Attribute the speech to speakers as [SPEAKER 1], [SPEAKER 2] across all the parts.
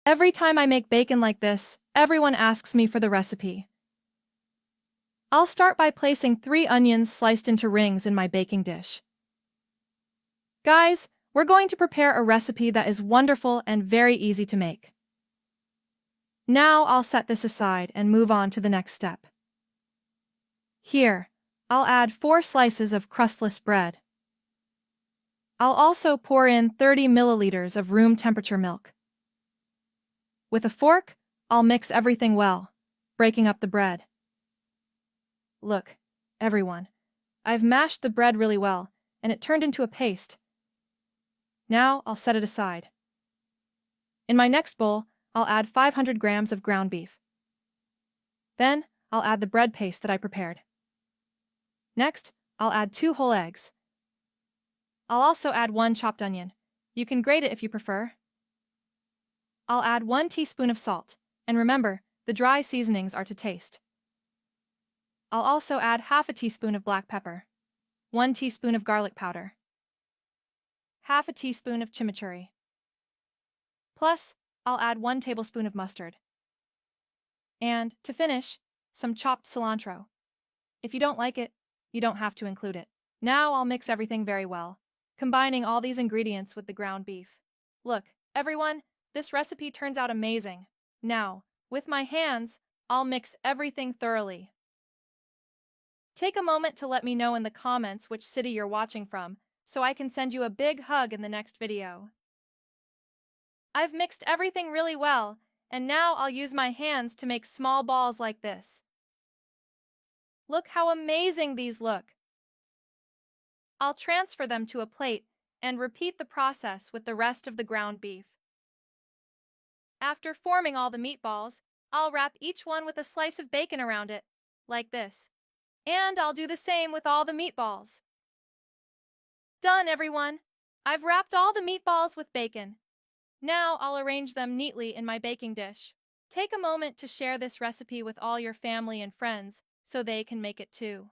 [SPEAKER 1] Every time I make bacon like this, everyone asks me for the recipe. I'll start by placing 3 onions sliced into rings in my baking dish. Guys, we're going to prepare a recipe that is wonderful and very easy to make. Now I'll set this aside and move on to the next step. Here, I'll add 4 slices of crustless bread. I'll also pour in 30 milliliters of room temperature milk. With a fork, I'll mix everything well, breaking up the bread. Look, everyone, I've mashed the bread really well, and it turned into a paste. Now I'll set it aside. In my next bowl, I'll add 500 grams of ground beef. Then, I'll add the bread paste that I prepared. Next, I'll add 2 whole eggs. I'll also add 1 chopped onion. You can grate it if you prefer. I'll add 1 teaspoon of salt, and remember, the dry seasonings are to taste. I'll also add half a teaspoon of black pepper, 1 teaspoon of garlic powder, half a teaspoon of chimichurri. Plus, I'll add 1 tablespoon of mustard. And, to finish, some chopped cilantro. If you don't like it, you don't have to include it. Now I'll mix everything very well, combining all these ingredients with the ground beef. Look, everyone, this recipe turns out amazing. Now, with my hands, I'll mix everything thoroughly. Take a moment to let me know in the comments which city you're watching from, so I can send you a big hug in the next video. I've mixed everything really well, and now I'll use my hands to make small balls like this. Look how amazing these look. I'll transfer them to a plate and repeat the process with the rest of the ground beef. After forming all the meatballs, I'll wrap each one with a slice of bacon around it, like this. And I'll do the same with all the meatballs. Done, everyone! I've wrapped all the meatballs with bacon. Now I'll arrange them neatly in my baking dish. Take a moment to share this recipe with all your family and friends so they can make it too.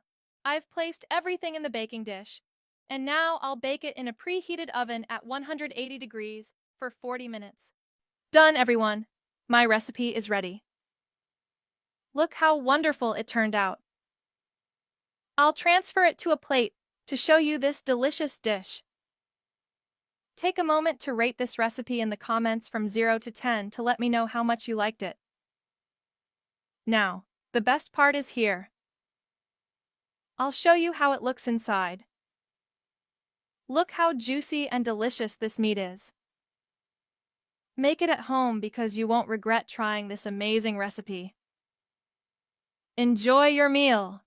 [SPEAKER 1] I've placed everything in the baking dish, and now I'll bake it in a preheated oven at 180 degrees for 40 minutes. Done, everyone! My recipe is ready. Look how wonderful it turned out. I'll transfer it to a plate to show you this delicious dish. Take a moment to rate this recipe in the comments from 0 to 10 to let me know how much you liked it. Now, the best part is here. I'll show you how it looks inside. Look how juicy and delicious this meat is. Make it at home because you won't regret trying this amazing recipe. Enjoy your meal!